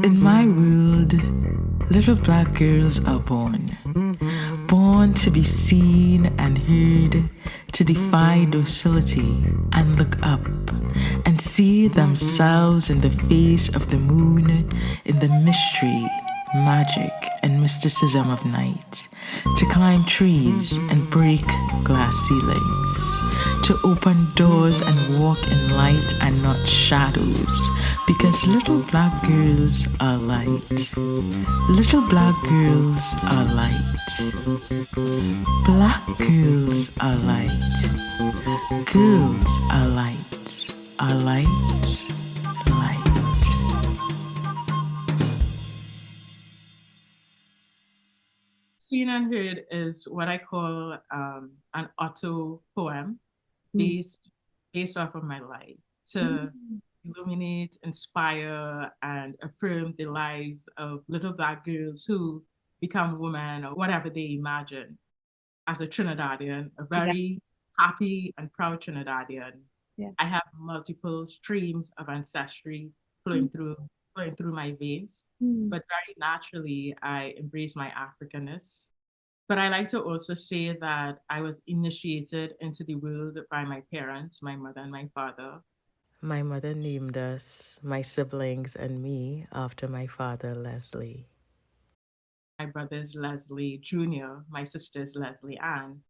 In my world, little black girls are born. Born to be seen and heard, to defy docility and look up and see themselves in the face of the moon, in the mystery, magic, and mysticism of night, to climb trees and break glass ceilings, to open doors and walk in light and not shadows, because little black girls are light. Little black girls are light. Black girls are light. Girls are light. Are light. Light. Seen and Heard is what I call an auto poem based based off of my life to illuminate, inspire, and affirm the lives of little black girls who become women or whatever they imagine. As a Trinidadian, a very happy and proud Trinidadian, I have multiple streams of ancestry flowing through my veins. But very naturally, I embrace my Africanness. But I like to also say that I was initiated into the world by my parents, my mother and my father. My mother named us, my siblings and me, after my father, Leslie. My brother's Leslie Jr., my sister's Leslie Ann.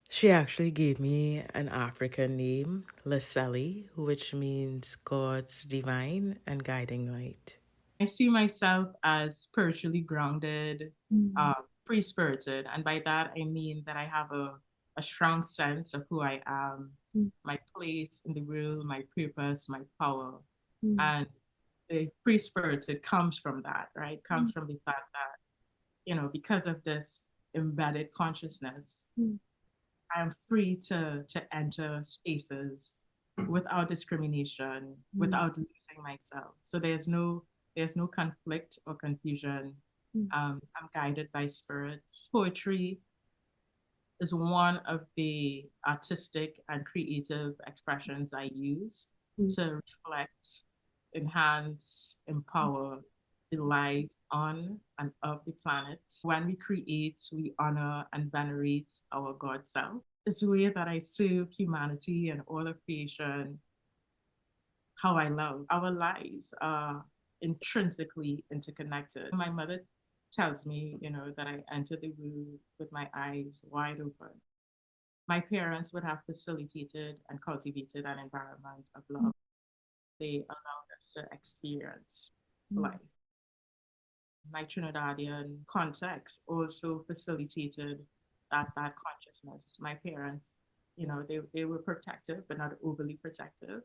She actually gave me an African name, Liseli, which means God's divine and guiding light. I see myself as spiritually grounded, free-spirited. And by that, I mean that I have a strong sense of who I am, my place in the world, my purpose, my power. And the free-spirited comes from that, right? Comes from the fact that, because of this embedded consciousness, I am free to enter spaces without discrimination, without losing myself. So there's no conflict or confusion. I'm guided by spirit. Poetry is one of the artistic and creative expressions I use to reflect, enhance, empower the lives on and of the planet. When we create, we honor and venerate our God self. It's the way that I serve humanity and all of creation, how I love. Our lives are intrinsically interconnected. My mother tells me, that I enter the world with my eyes wide open. My parents would have facilitated and cultivated an environment of love. They allowed us to experience life. My Trinidadian context also facilitated that consciousness. My parents, they were protective, but not overly protective.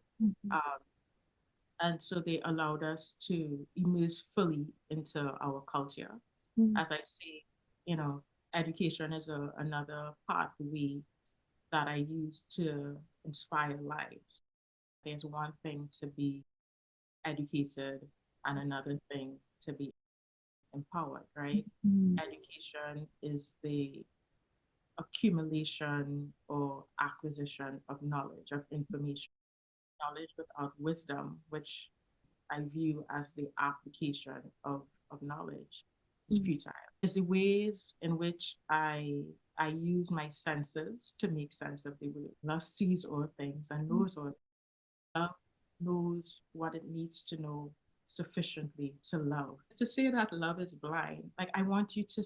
And so they allowed us to immerse fully into our culture. As I say, education is another pathway that I use to inspire lives. There's one thing to be educated and another thing to be empowered, right? Education is the accumulation or acquisition of knowledge, of information. Knowledge without wisdom, which I view as the application of knowledge, is futile. It's the ways in which I use my senses to make sense of the world. Love sees all things and knows all. Love knows what it needs to know sufficiently to love. To say that love is blind, like I want you to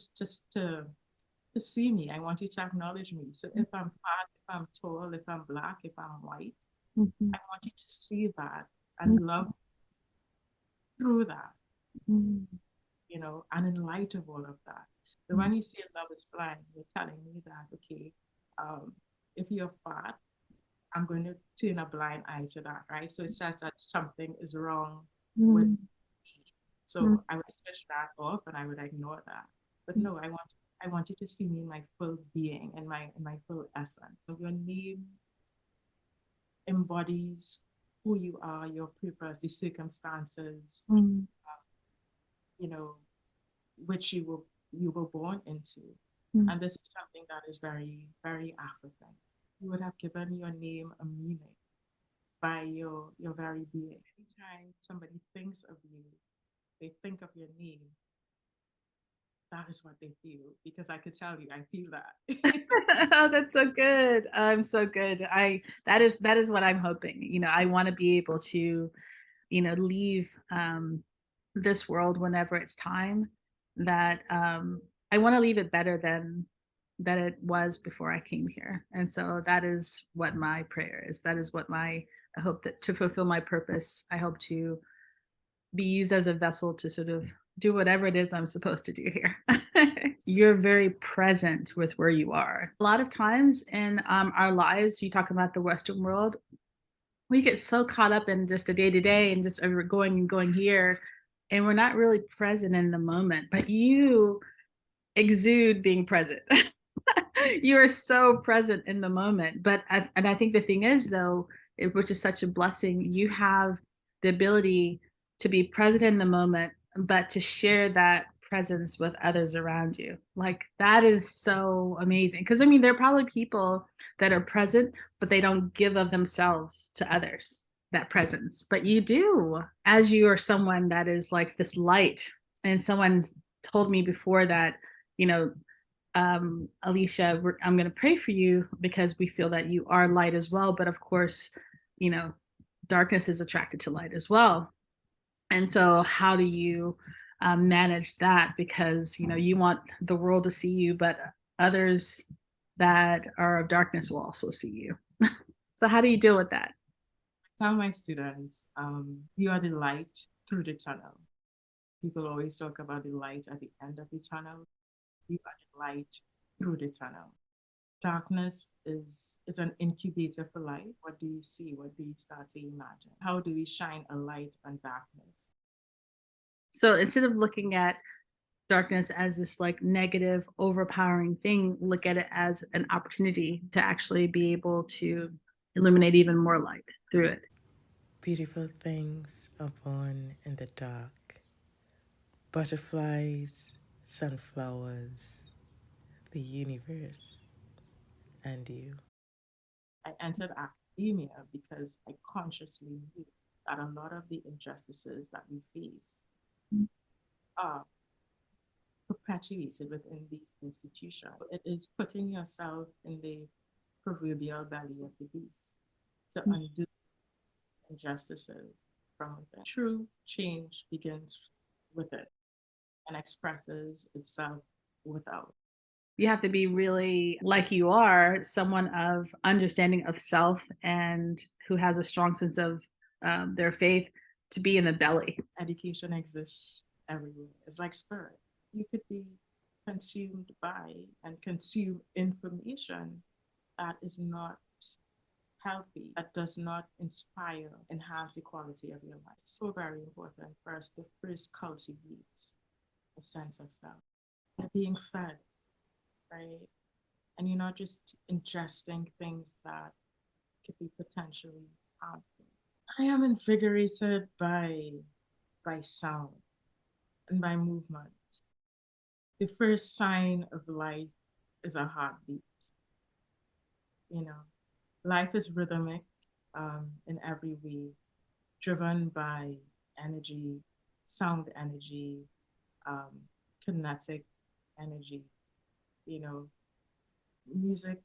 see me. I want you to acknowledge me. So if I'm fat, if I'm tall, if I'm black, if I'm white, I want you to see that and love through that, and in light of all of that. So when you say love is blind, you're telling me that, okay, if you're fat, I'm going to turn a blind eye to that, right? So it says that something is wrong with me. So I would switch that off and I would ignore that. But no, I want you to see me in my full being, in my full essence. So your name embodies who you are, your purpose, the circumstances, you know, which you were born into. And this is something that is very, very African. You would have given your name a meaning. by your very being. Anytime somebody thinks of you, they think of your name, that is what they feel, because I could tell you I feel that. Oh, that's so good. I'm so good. That is what I'm hoping. I want to be able to, leave this world whenever it's time. That I want to leave it better than that it was before I came here. And so that is what my prayer is. That is what I hope that to fulfill my purpose. I hope to be used as a vessel to sort of do whatever it is I'm supposed to do here. You're very present with where you are. A lot of times in our lives, you talk about the Western world, we get so caught up in just a day to day and just going and going here, and we're not really present in the moment. But you exude being present. You are so present in the moment. And I think the thing is, though, which is such a blessing, you have the ability to be present in the moment, but to share that presence with others around you. Like, that is so amazing. Because I mean, there are probably people that are present, but they don't give of themselves to others, that presence. But you do, as you are someone that is like this light. And someone told me before that, Alicia, I'm going to pray for you because we feel that you are light as well. But of course, darkness is attracted to light as well. And so how do you manage that? Because, you want the world to see you, but others that are of darkness will also see you. So how do you deal with that? I tell my students, you are the light through the tunnel. People always talk about the light at the end of the tunnel. You are the light through the tunnel. Darkness is an incubator for light. What do you see? What do you start to imagine? How do we shine a light on darkness? So instead of looking at darkness as this like negative, overpowering thing, look at it as an opportunity to actually be able to illuminate even more light through it. Beautiful things are born in the dark. Butterflies, sunflowers, the universe, and you. I entered academia because I consciously knew that a lot of the injustices that we face are perpetuated within these institutions. It is putting yourself in the proverbial belly of the beast to undo injustices from within. True change begins with it and expresses itself without. You have to be really, like you are, someone of understanding of self and who has a strong sense of their faith to be in the belly. Education exists everywhere. It's like spirit. You could be consumed by and consume information that is not healthy, that does not inspire, enhance the quality of your life. So very important for us to first cultivate a sense of self. You're being fed, right? And you're not just ingesting things that could be potentially harmful. I am invigorated by sound and by movement. The first sign of life is a heartbeat. Life is rhythmic in every way, driven by energy, sound energy, kinetic energy. Music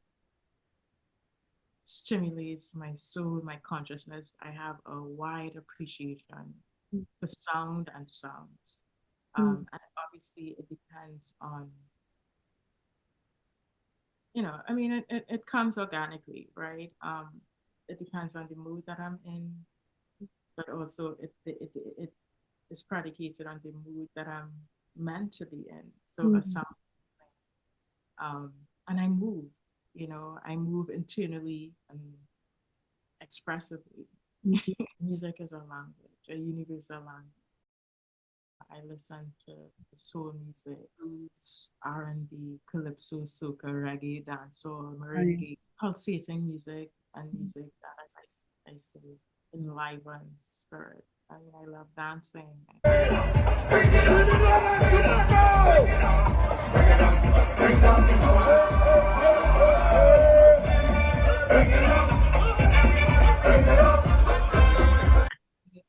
stimulates my soul, my consciousness. I have a wide appreciation for sound and sounds. And obviously it depends on, it comes organically, right? It depends on the mood that I'm in, but also it is predicated on the mood that I'm meant to be in. So a sound, and I move, I move internally and expressively. Music is a language, a universal language. I listen to soul music, blues, R&B, calypso, soca, reggae, dancehall, merengue, pulsating music, and music that, as I say, enlivens spirit. I love dancing. Bring it up.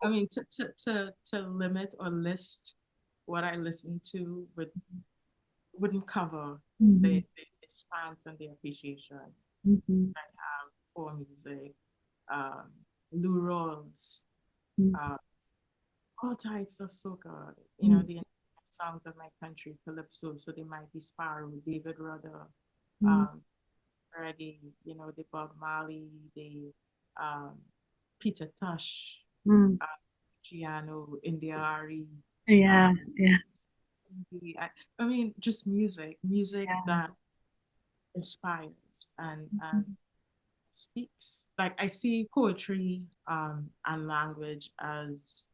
I mean, to limit or list what I listen to wouldn't cover the response and the appreciation Mhm. I have for music. Um, Lou Rawls, Mhm. uh, all types of soca, Mhm. the songs of my country, calypso, so they might be Sparrow, David Rudder, Mhm. um, reggae, the Bob Marley, the um, Peter Tosh, Mhm. uh, Giano, India Ari, uh, Yeah, yeah, I mean, just music yeah. that inspires and Mhm. speaks. Like I see poetry and language as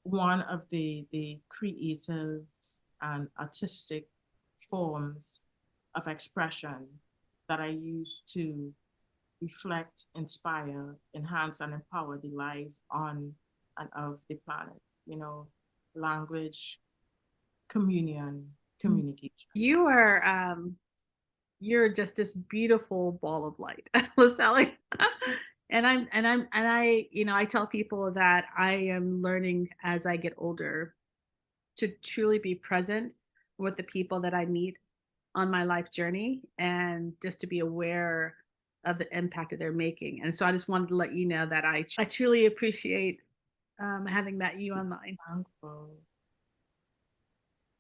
one of the creative and artistic forms of expression that I use to reflect, inspire, enhance, and empower the lives on and of the planet. Language, communion, communication. You're just this beautiful ball of light, Liseli. I tell people that I am learning as I get older to truly be present with the people that I meet on my life journey and just to be aware of the impact that they're making. And so I just wanted to let you know that I truly appreciate having met you online. Thankful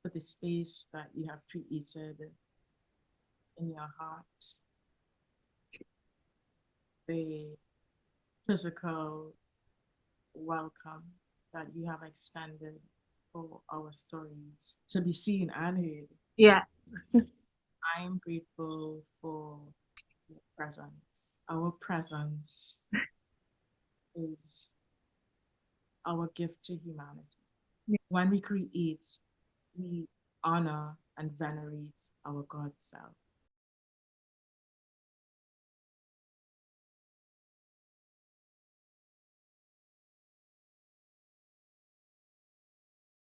for the space that you have created in your heart, the physical welcome that you have extended for our stories to be seen and heard. Yeah. I am grateful for your presence. Our presence is our gift to humanity. When we create, we honor and venerate our God self.